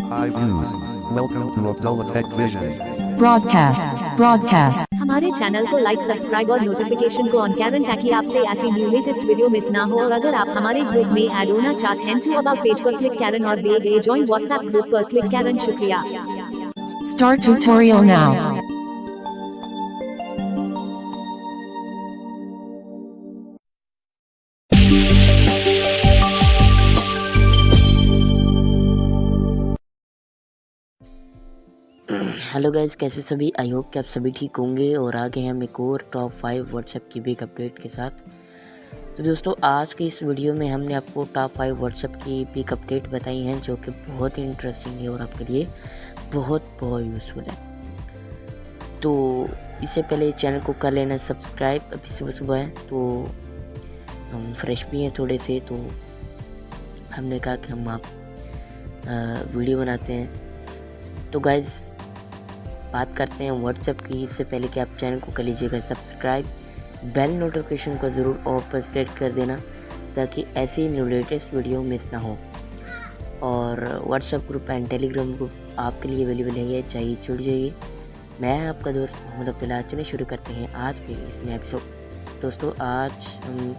Hi views. Welcome to Abdullah Tech Vision. broadcast हमारे channel को like subscribe और notification को ऑन करें ताकि आपसे ऐसी न्यू लेटेस्ट वीडियो मिस ना हो। और अगर आप हमारे ग्रुप में ऐड होना चाहते हैं तो अबाउट पेज पर क्लिक करें और दिए गए ज्वाइन व्हाट्सएप ग्रुप पर क्लिक करें। शुक्रिया। start tutorial now. Hello guys, कैसे सभी। आई होप कि आप सभी ठीक होंगे और आ गए हम एक और टॉप 5 व्हाट्सएप की बिग अपडेट के साथ। तो दोस्तों, आज की इस वीडियो में हमने आपको टॉप 5 व्हाट्सएप की बिग अपडेट बताई हैं जो कि बहुत ही इंटरेस्टिंग है और आपके लिए बहुत यूज़फुल है। तो इससे पहले चैनल को कर लेना सब्सक्राइब। अभी सुबह है तो हम फ्रेश भी हैं थोड़े से, तो हमने कहा कि हम आप वीडियो बनाते हैं। तो गाइस, बात करते हैं व्हाट्सएप की। इससे पहले कि आप चैनल को कर लीजिएगा सब्सक्राइब, बेल नोटिफिकेशन को ज़रूर ऑल पर सेलेक्ट कर देना ताकि ऐसी लेटेस्ट वीडियो मिस ना हो। और WhatsApp group and Telegram group आपके लिए अवेलेबल है, चाहिए जुड़ जाइए। मैं आपका दोस्त मोहम्मद अब्दुल्ला। चलिए शुरू करते हैं आज के इस नए एपिसोड। दोस्तों, आज हम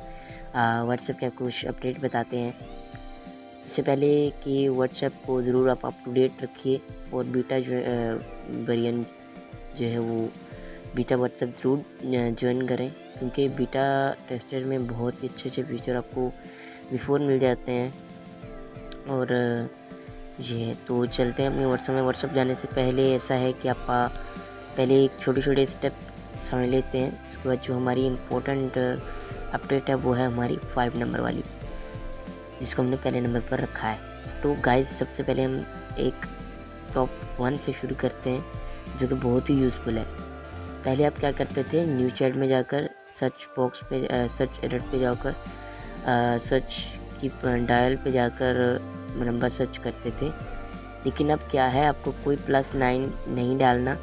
व्हाट्सएप के कुछ अपडेट बताते हैं। इससे पहले कि व्हाट्सएप को ज़रूर आप अप टू डेट रखिए और बीटा जो वेरिएंट जो है वो बीटा व्हाट्सएप ज़रूर ज्वाइन करें, क्योंकि बीटा टेस्टर में बहुत ही अच्छे फीचर आपको बिफोर मिल जाते हैं। और ये तो चलते हैं अपने व्हाट्सएप में। व्हाट्सएप जाने से पहले ऐसा है कि आप पहले एक छोटे स्टेप समझ लेते हैं। उसके बाद जो हमारी इम्पोर्टेंट अपडेट है वो है हमारी 5 नंबर वाली, जिसको हमने पहले नंबर पर रखा है। तो गाइस, सबसे पहले हम एक टॉप 1 से शुरू करते हैं जो कि बहुत ही यूज़फुल है। पहले आप क्या करते थे, न्यू चैट में जाकर सर्च बॉक्स पे सर्च एडिट पे जाकर सर्च की डायल पे जाकर नंबर सर्च करते थे। लेकिन अब क्या है, आपको कोई +9 नहीं डालना,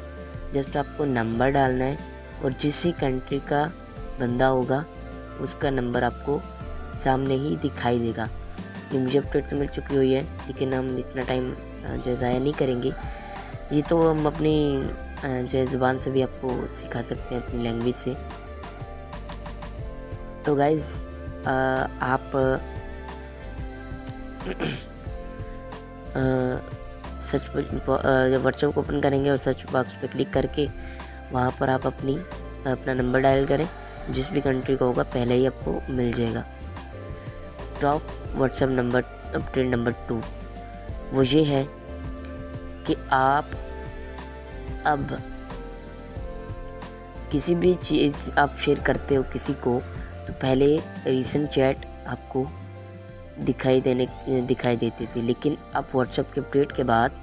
जस्ट आपको नंबर डालना है और जिस ही कंट्री का बंदा होगा उसका नंबर आपको सामने ही दिखाई देगा। ये मुझे अपडेट तो मिल चुकी हुई है, लेकिन हम इतना टाइम जो ज़ाया नहीं करेंगे। ये तो हम अपनी जो है ज़ुबान से भी आपको सिखा सकते हैं, अपनी लैंग्वेज से। तो गाइज़, आप सर्च जब व्हाट्सएप को ओपन करेंगे और सर्च बॉक्स पे क्लिक करके वहाँ पर आप अपना नंबर डायल करें। जिस भी कंट्री का होगा पहले ही आपको मिल जाएगा। Top WhatsApp number update number 2 वो ये है कि आप अब किसी भी चीज़ आप शेयर करते हो किसी को, तो पहले रीसेंट चैट आपको दिखाई देती थी। लेकिन अब व्हाट्सएप के अपडेट के बाद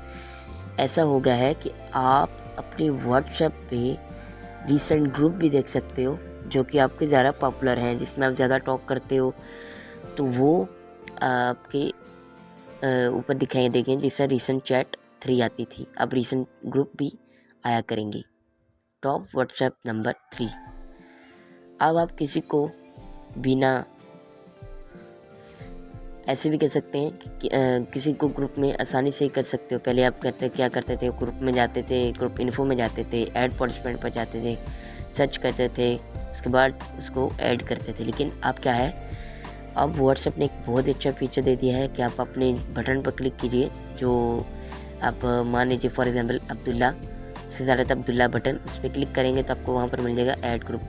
ऐसा हो गया है कि आप अपने व्हाट्सएप पे रीसेंट ग्रुप भी देख सकते हो जो कि आपके ज़्यादा पॉपुलर हैं, जिसमें आप ज़्यादा टॉक करते हो, तो वो आपके ऊपर दिखाई देंगे। जैसे रीसेंट चैट 3 आती थी, अब रीसेंट ग्रुप भी आया करेंगे। Top WhatsApp number 3। अब आप किसी को बिना ऐसे भी कह सकते हैं कि किसी को ग्रुप में आसानी से ही कर सकते हो। पहले आप क्या करते थे, ग्रुप में जाते थे, ग्रुप इन्फो में जाते थे, ऐड पार्टिसिपेंट पर जाते थे, सर्च करते थे, उसके बाद उसको ऐड करते थे। लेकिन अब क्या है, अब व्हाट्सएप ने एक बहुत अच्छा फीचर दे दिया है कि आप अपने बटन पर क्लिक कीजिए। जो आप मान लीजिए फॉर एग्जांपल अब्दुल्ला, उससे ज़्यादा अब्दुल्ला बटन, उस पर क्लिक करेंगे तो आपको वहाँ पर मिल जाएगा ऐड ग्रुप।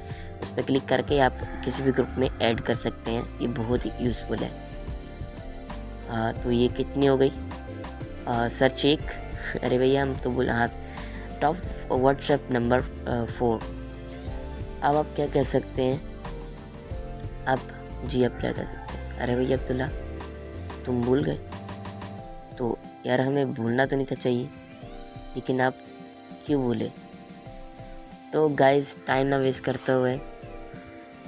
उस पर क्लिक करके आप किसी भी ग्रुप में ऐड कर सकते हैं। ये बहुत ही यूज़फुल है। तो ये कितनी हो गई, सर्च 1। अरे भैया, हम तो बोला। हाँ, टॉप व्हाट्सएप नंबर 4। अब आप क्या कर सकते हैं, अब क्या कर सकते हैं। अरे भैया अब्दुल्ला, तुम भूल गए? तो यार, हमें भूलना तो नहीं था चाहिए, लेकिन आप क्यों भूले? तो गाइस, टाइम ना वेस्ट करते हुए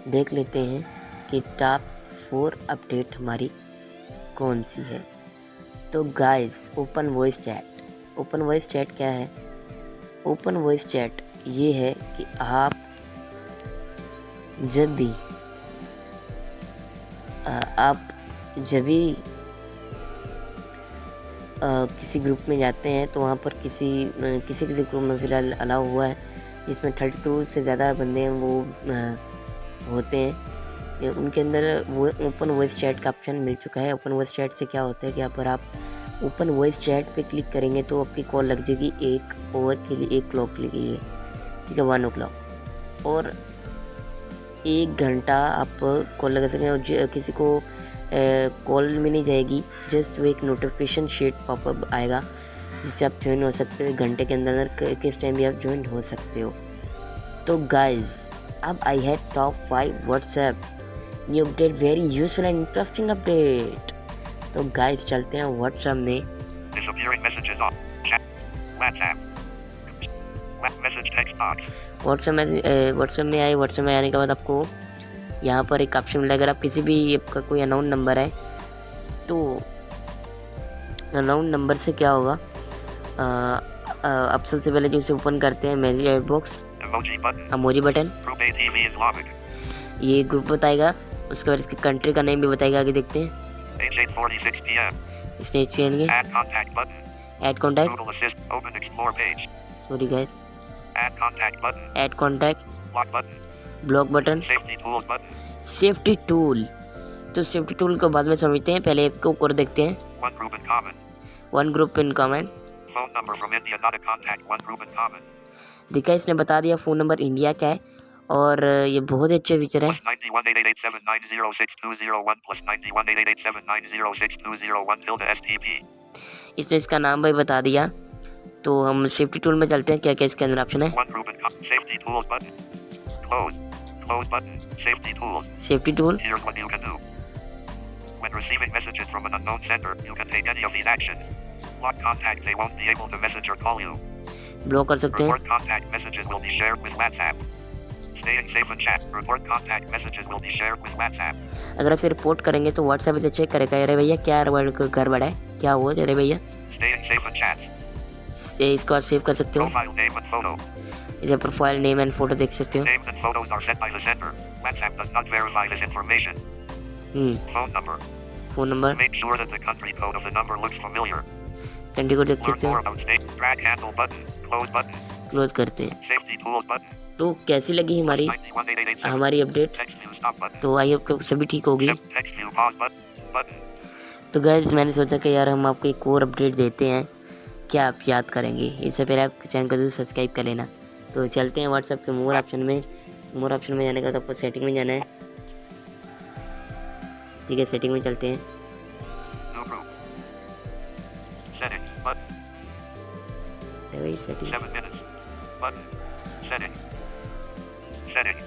देख लेते हैं कि टॉप 4 अपडेट हमारी कौन सी है। तो गाइस, ओपन वॉइस चैट क्या है? ओपन वॉइस चैट ये है कि आप जब भी किसी ग्रुप में जाते हैं तो वहाँ पर किसी ग्रुप में फ़िलहाल अलाउ हुआ है जिसमें 32 से ज़्यादा बंदे हैं वो होते हैं। उनके अंदर वो ओपन वॉइस चैट का ऑप्शन मिल चुका है। ओपन वॉइस चैट से क्या होता है कि यहाँ पर आप ओपन वॉइस चैट पे क्लिक करेंगे तो आपकी कॉल लग जाएगी 1 ओवर के लिए 1 क्लॉक के लिए, ठीक है, 1 o'clock, और 1 घंटा आप कॉल लगा सकें। और किसी को कॉल में नहीं जाएगी, जस्ट वो एक नोटिफिकेशन शीट पॉपअप आएगा जिससे आप ज्वाइन हो सकते हो। घंटे के अंदर किस टाइम भी आप ज्वाइन हो सकते हो। तो गाइज अब I had top 5 WhatsApp new update, very useful and interesting update. तो गाइज चलते हैं व्हाट्सएप में। Disappearing messages on chat. WhatsApp. Message text box. WhatsApp में आए। व्हाट्सएप में आने के बाद आपको यहाँ पर एक ऑप्शन मिलेगा। अगर आप किसी भी आपका कोई अनाउन नंबर है तो अनाउन नंबर से क्या होगा, आप सबसे पहले जो उसे ओपन करते हैं message add box, Emoji button. Emoji button, Group ATV Islamic. ये ग्रुप बताएगा। उसके बाद इसके कंट्री का नेम भी बताएगा। आगे देखते हैं। Age 8:46 p.m. इसने चेंगे Add contact button. Add contact, Google Assist. Open Explore page. Sorry guys, Add contact button. Add contact, Block button. Block button, Safety tools button. Safety tool. तो सेफ्टी टूल को बाद में समझते हैं, पहले आपको कोड देखते हैं। One group in common. 1 group in common, Phone number from India not a contact. One group in common. देखा इसने बता दिया फ़ोन नंबर इंडिया का है और ये बहुत ही अच्छे फीचर है। Plus 918887906201 plus 918887906201 tilde STP. इसने इसका नाम भी बता दिया। तो हम सेफ्टी टूल में चलते हैं, क्या क्या इसके अंदर ऑप्शन है। One group in common. Safety tools button. Close. Close button. Safety tools. Safety tool, Here's what you can do. When receiving messages from an unknown sender, you can take any of these actions. Block contact, they won't be able to message or call you. Block कर सकते हैं। Report contact messages will be shared with WhatsApp. Staying safe in chat. Report contact messages will be shared with WhatsApp. अगर आप इसे report करेंगे तो WhatsApp इसे check करेगा, अरे भैया क्या गड़बड़ है, क्या हुआ अरे भैया। Staying safe in chat. इसको आप सेव कर सकते हो। Profile name and photo. इसे प्रोफाइल नेम एंड फोटो देख सकते हो। Names and photos are sent by the sender. WhatsApp does not verify this information. Phone number. Phone number, Make sure that the country code of the number looks familiar. Country को देख Learn सकते more हो। about state. Drag handle button. Close button. Close करते हैं। Safety tools button. तो कैसी लगी हमारी 918887. Update. Text view stop button. तो आई होप कि सभी ठीक होगी। Text view pause button. तो गाइस मैंने सोचा कि यार हम आपको एक और अपडेट देते हैं, क्या आप याद करेंगे। इससे पहले आप चैनल को जरूर सब्सक्राइब कर लेना। तो चलते हैं व्हाट्सएप के मोर ऑप्शन में। मोर ऑप्शन में जाने का तो आपको सेटिंग में जाना है, ठीक है, सेटिंग में चलते हैं। New group. Setting button. वही setting, 7 minutes. Button. Setting. Setting.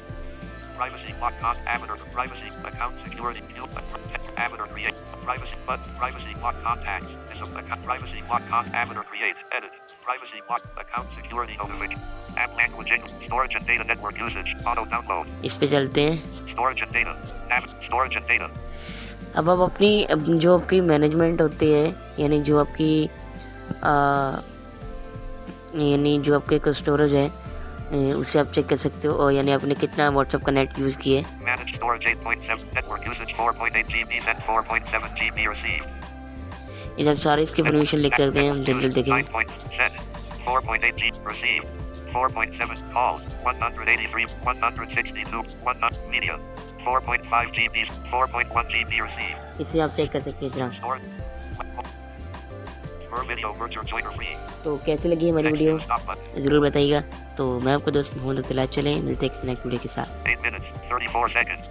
Privacy block on amateur. Privacy account security. View amateur create. Privacy button. Privacy block contacts. Account. Privacy block on amateur create. Edit. Privacy block account security notification. App language English. Storage and data network usage. Auto download. इस पे चलते हैं। Storage and data. Storage and data. अब आप अपनी जो आपकी management होती है, यानी जो आपकी यानी जो आपके स्टोरेज है उसे आप चेक कर सकते हो, और यानी आपने कितना व्हाट्सएप का नेट यूज़ किया है। Manage storage 8.7. Network usage 4.8 GB sent 4.7 GB received. ये सब सारे इसके परमिशन लिख सकते हैं, हम जल्दी देखेंगे। 9.7. 4.8 GB received. 4.7 calls. 183. 162. 100 media. 4.5 GB. 4.1 GB received. इसे आप चेक कर सकते हैं इतना। Storage. Per video merger joiner free. तो कैसी लगी हमारी Text video view stop button. ज़रूर बताइएगा। तो मैं आपको दोस्त मोहम्मद अब्दुल्ला, चले मिलते हैं नेक्स्ट वीडियो के साथ। 8 minutes 34 seconds.